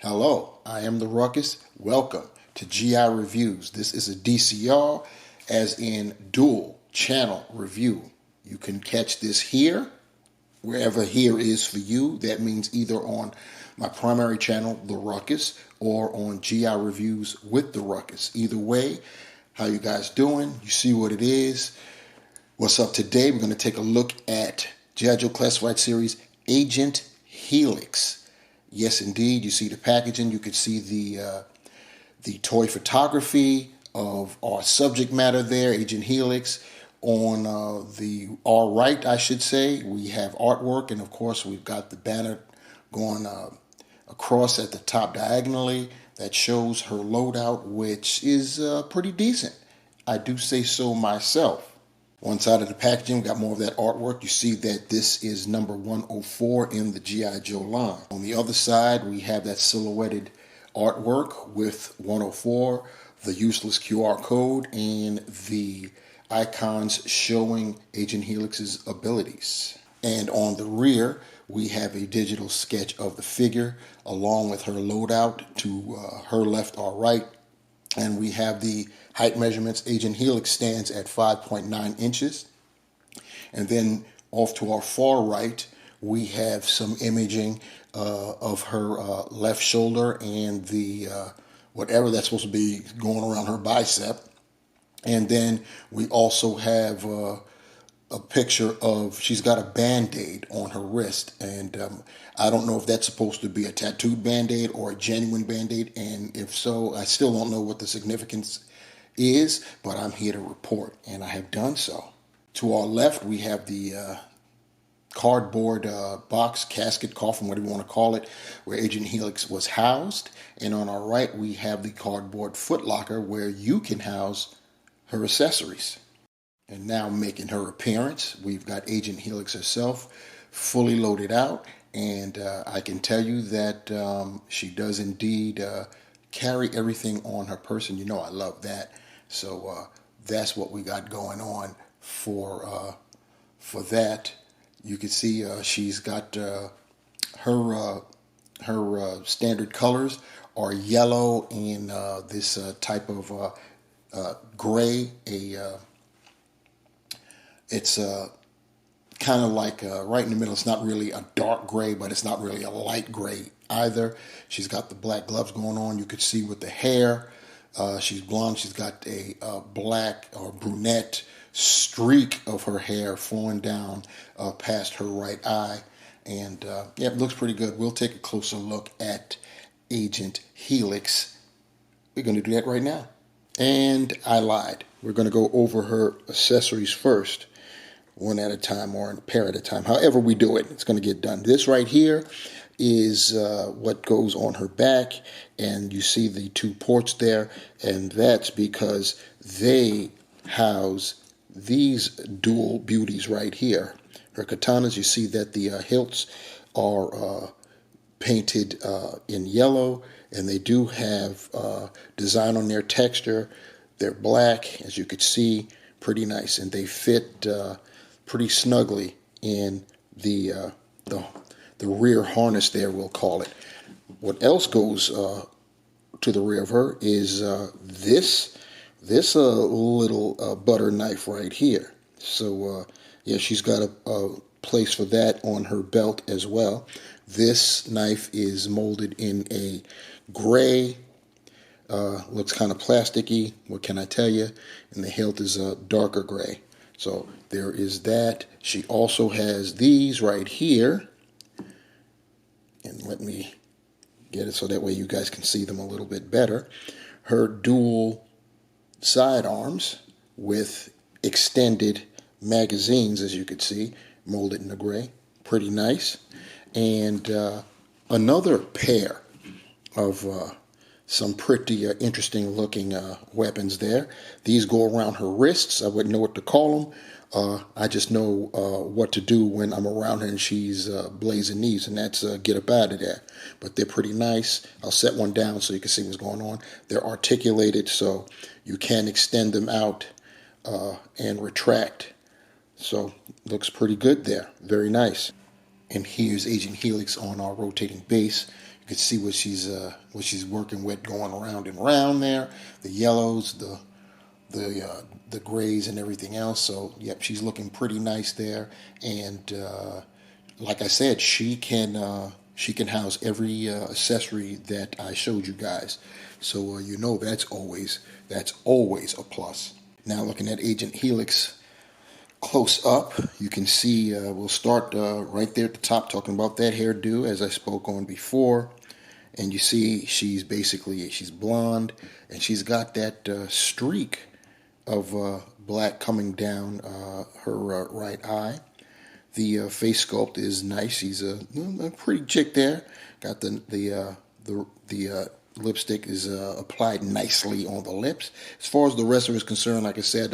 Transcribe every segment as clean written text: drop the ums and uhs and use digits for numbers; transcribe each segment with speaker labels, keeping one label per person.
Speaker 1: Hello, I am the Ruckus. Welcome to GI Reviews. This is a DCR, as in dual channel review. You can catch this here, wherever here is for you. That means either on my primary channel, The Ruckus, or on GI Reviews with The Ruckus. Either way, how you guys doing? You see what it is. What's up today? We're going to take a look at G.I. Joe Classified Series Agent Helix. Yes, indeed. You see the packaging. You can see the toy photography of our subject matter there, Agent Helix. On the our right, I should say, we have artwork, and of course, we've got the banner going across at the top diagonally that shows her loadout, which is pretty decent. I do say so myself. One side of the packaging, we got more of that artwork. You see that this is number 104 in the G.I. Joe line. On the other side, we have that silhouetted artwork with 104, the useless QR code, and the icons showing Agent Helix's abilities. And on the rear, we have a digital sketch of the figure along with her loadout to her left or right. And we have the height measurements. Agent Helix stands at 5.9 inches. And then off to our far right, we have some imaging of her left shoulder and the whatever that's supposed to be going around her bicep. And then we also have a picture of, she's got a Band-Aid on her wrist, and I don't know if that's supposed to be a tattooed Band-Aid or a genuine Band-Aid, and if so, I still don't know what the significance is, but I'm here to report, and I have done so. To our left, we have the cardboard box, casket, coffin, whatever you want to call it, where Agent Helix was housed, and on our right, we have the cardboard footlocker where you can house her accessories. And now making her appearance, we've got Agent Helix herself fully loaded out. And I can tell you that she does indeed carry everything on her person. You know I love that. So that's what we got going on for that. You can see she's got her standard colors are yellow and this type of gray, it's kind of like right in the middle. It's not really a dark gray, but it's not really a light gray either. She's got the black gloves going on. You could see with the hair. She's blonde. She's got a black or brunette streak of her hair flowing down past her right eye. And yeah, it looks pretty good. We'll take a closer look at Agent Helix. We're going to do that right now. And I lied. We're going to go over her accessories first, one at a time or a pair at a time. However we do it, it's going to get done. This right here is what goes on her back, and you see the two ports there, and that's because they house these dual beauties right here. Her katanas, you see that the hilts are painted in yellow, and they do have design on their texture. They're black, as you could see, pretty nice, and they fit pretty snugly in the rear harness there, we'll call it. What else goes to the rear of her is this little butter knife right here. So yeah, she's got a place for that on her belt as well. This knife is molded in a gray, looks kind of plasticky, what can I tell you? And the hilt is a darker gray. So there is that. She also has these right here. And let me get it so that way you guys can see them a little bit better. Her dual sidearms with extended magazines, as you could see, molded in the gray. Pretty nice. And another pair of some pretty interesting looking weapons there. These go around her wrists. I wouldn't know what to call them. I just know what to do when I'm around her and she's blazing these, and that's get up out of there. But they're pretty nice. I'll set one down so you can see what's going on. They're articulated, so you can extend them out and retract. So looks pretty good there. Very nice. And here's Agent Helix on our rotating base. You You can see what she's working with, going around and around there. The yellows, the grays, and everything else. So yep, she's looking pretty nice there. And like I said, she can house every accessory that I showed you guys. So you know that's always a plus. Now looking at Agent Helix close up, you can see we'll start right there at the top talking about that hairdo as I spoke on before. And you see she's blonde, and she's got that streak of black coming down her right eye. The face sculpt is nice. She's a pretty chick there. Got the lipstick is applied nicely on the lips. As far as the rest of it is concerned, like I said,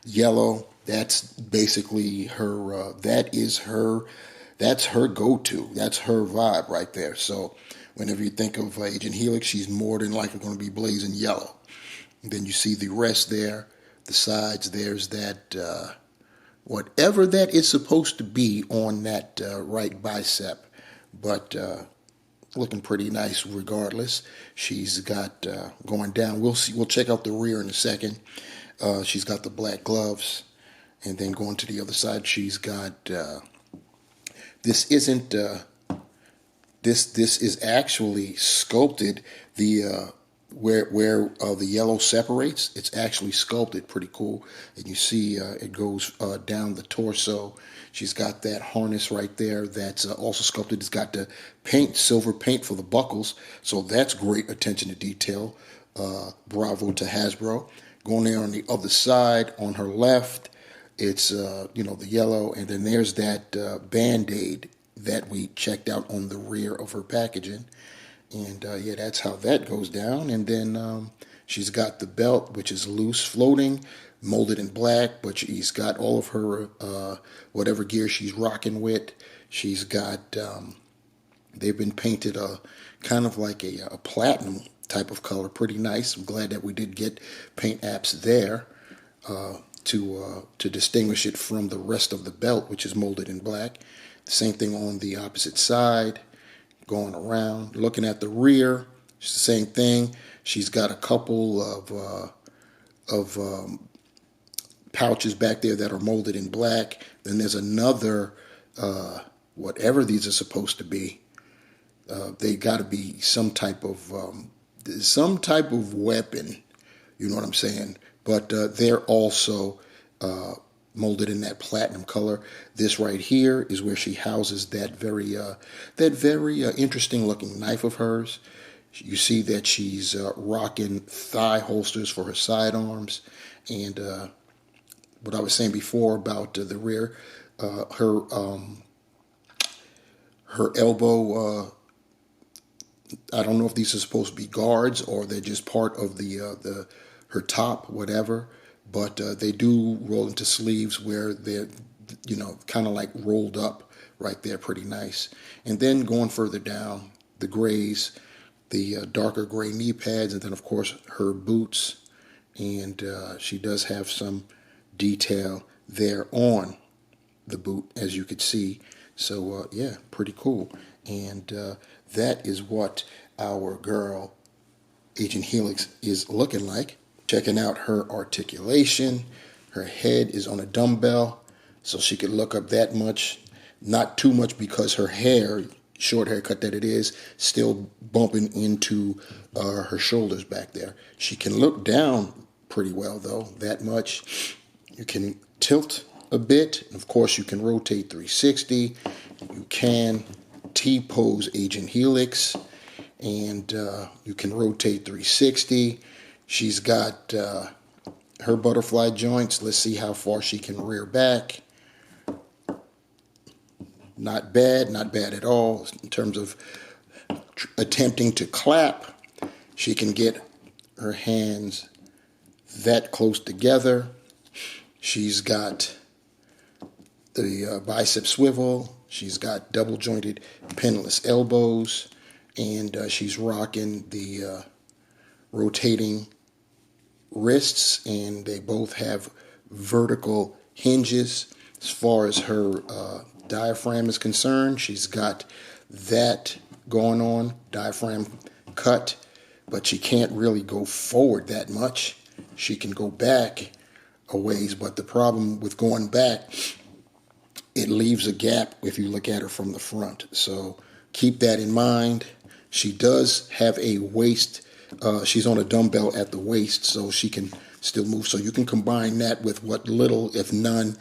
Speaker 1: yellow. That's basically her. That's her go-to. That's her vibe right there. So whenever you think of Agent Helix, she's more than likely going to be blazing yellow. And then you see the rest there, the sides. There's that whatever that is supposed to be on that right bicep, but looking pretty nice regardless. She's got going down. We'll see. We'll check out the rear in a second. She's got the black gloves, and then going to the other side, she's got. This isn't. This is actually sculpted. The where the yellow separates, it's actually sculpted pretty cool. And you see it goes down the torso. She's got that harness right there that's also sculpted. It's got the silver paint for the buckles, so that's great attention to detail. Bravo to Hasbro. Going there on the other side, on her left, it's the yellow, and then there's that Band-Aid that we checked out on the rear of her packaging. And yeah, that's how that goes down. And then she's got the belt, which is loose, floating, molded in black, but she's got all of her whatever gear she's rocking with. She's got, they've been painted kind of like a platinum type of color, pretty nice. I'm glad that we did get paint apps there to distinguish it from the rest of the belt, which is molded in black. The same thing on the opposite side. Going around, looking at the rear, it's the same thing. She's got a couple of pouches back there that are molded in black. Then there's another, whatever these are supposed to be. They got to be some type of weapon. You know what I'm saying? But they're also molded in that platinum color. This right here is where she houses that very interesting looking knife of hers. You see that she's rocking thigh holsters for her sidearms, and what I was saying before about the rear, her elbow. I don't know if these are supposed to be guards or they're just part of her top, whatever. But they do roll into sleeves where they're, kind of like rolled up right there, pretty nice. And then going further down, the grays, the darker gray knee pads, and then of course her boots. And she does have some detail there on the boot, as you could see. So yeah, pretty cool. And that is what our girl Agent Helix is looking like. Checking out her articulation. Her head is on a dumbbell, so she could look up that much. Not too much because her hair, short haircut that it is, still bumping into her shoulders back there. She can look down pretty well, though, that much. You can tilt a bit. Of course, you can rotate 360. You can T-pose Agent Helix, and you can rotate 360. She's got her butterfly joints. Let's see how far she can rear back. Not bad at all. In terms of attempting to clap, she can get her hands that close together. She's got the bicep swivel. She's got double jointed pinless elbows. And she's rocking the rotating wrists, and they both have vertical hinges. As far as her diaphragm is concerned, she's got that going on, diaphragm cut, but she can't really go forward that much. She can go back a ways, but the problem with going back, it leaves a gap if you look at her from the front. So keep that in mind. She does have a waist. She's on a dumbbell at the waist, so she can still move. So you can combine that with what little, if none,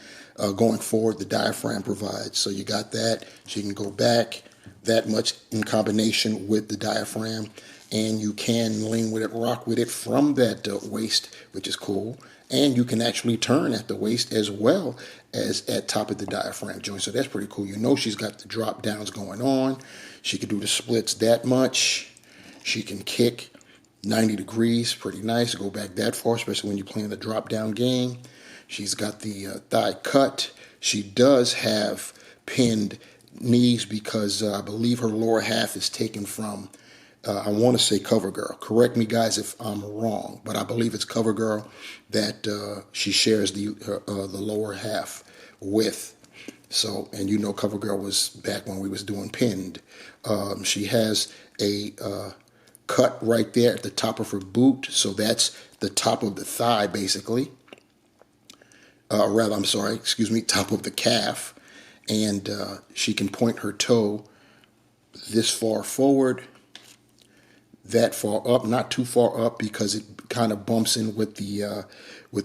Speaker 1: going forward the diaphragm provides. So you got that. She can go back that much in combination with the diaphragm, and you can lean with it, rock with it from that waist, which is cool. And you can actually turn at the waist as well as at top of the diaphragm joint. So that's pretty cool. You know she's got the drop downs going on. She can do the splits that much. She can kick 90 degrees, pretty nice. Go back that far, especially when you're playing the drop down game. She's got the thigh cut. She does have pinned knees because I believe her lower half is taken from, I want to say CoverGirl. Correct me, guys, if I'm wrong, but I believe it's CoverGirl that she shares the lower half with. So, and you know CoverGirl was back when we was doing pinned. She has a cut right there at the top of her boot, so that's the top of the thigh, basically. Top of the calf. And she can point her toe this far forward, that far up, not too far up because it kind of bumps in with the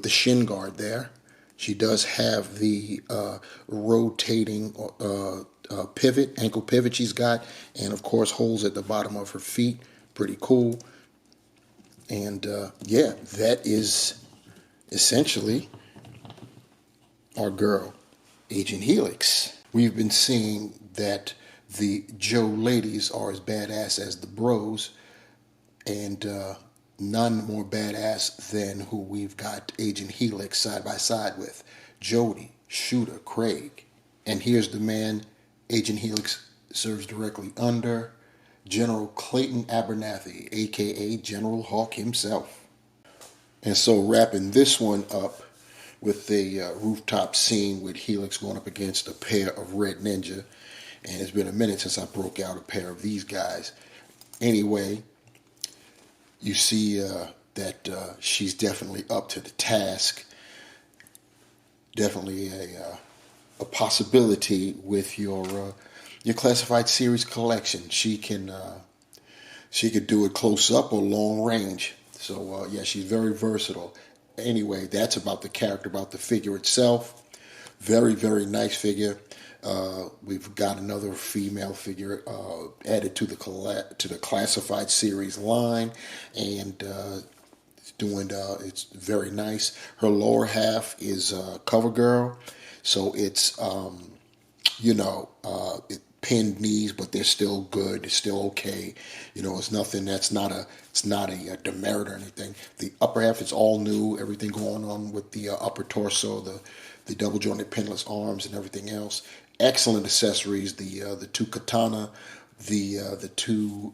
Speaker 1: shin guard there. She does have the rotating pivot, ankle pivot she's got, and of course holes at the bottom of her feet. Pretty cool. And yeah, that is essentially our girl, Agent Helix. We've been seeing that the Joe ladies are as badass as the bros, and none more badass than who we've got Agent Helix side by side with. Jody, Shooter, Craig. And here's the man Agent Helix serves directly under, General Clayton Abernathy, aka General Hawk himself. And so wrapping this one up with a rooftop scene with Helix going up against a pair of Red Ninja. And it's been a minute since I broke out a pair of these guys. Anyway, you see that she's definitely up to the task. Definitely a possibility with your classified series collection. She could do it close up or long range. So yeah, she's very versatile. Anyway, that's about the character, about the figure itself. Very, very nice figure. We've got another female figure added to the classified series line, and it's very nice. Her lower half is CoverGirl, so it's pinned knees, but they're still good. It's still okay. It's nothing. It's not a demerit or anything. The upper half is all new. Everything going on with the upper torso, the double jointed pinless arms, and everything else. Excellent accessories. The two katana, the two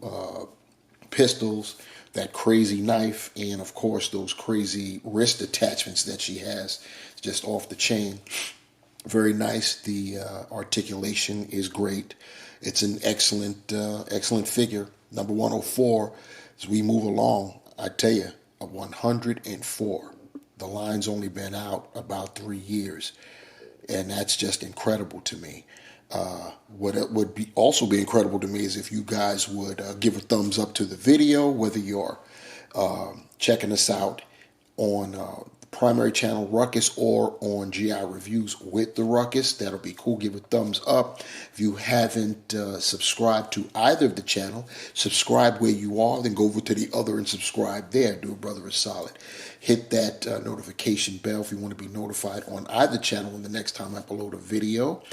Speaker 1: pistols, that crazy knife, and of course those crazy wrist attachments that she has, just off the chain. Very nice. The articulation is great. It's an excellent figure. Number 104. As we move along, I tell you, a 104. The line's only been out about 3 years, and that's just incredible to me. What it would also be incredible to me is if you guys would give a thumbs up to the video, whether you're checking us out on the primary channel Ruckus or on GI Reviews with the Ruckus. That'll be cool. Give a thumbs up. If you haven't subscribed to either of the channel, subscribe where you are, then go over to the other and subscribe there. Do a brother a solid. Hit that notification bell if you want to be notified on either channel when the next time I upload a video.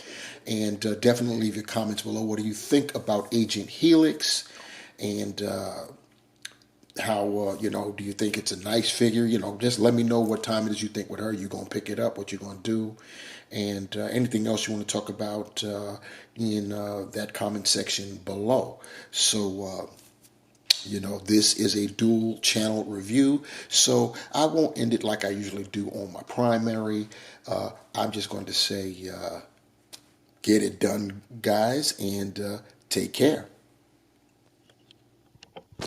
Speaker 1: And definitely leave your comments below. What do you think about Agent Helix? And how, do you think it's a nice figure? Just let me know what time it is you think with her. You going to pick it up, what you're going to do, and anything else you want to talk about in that comment section below. So, this is a dual channel review, so I won't end it like I usually do on my primary. I'm just going to say, get it done, guys, and take care.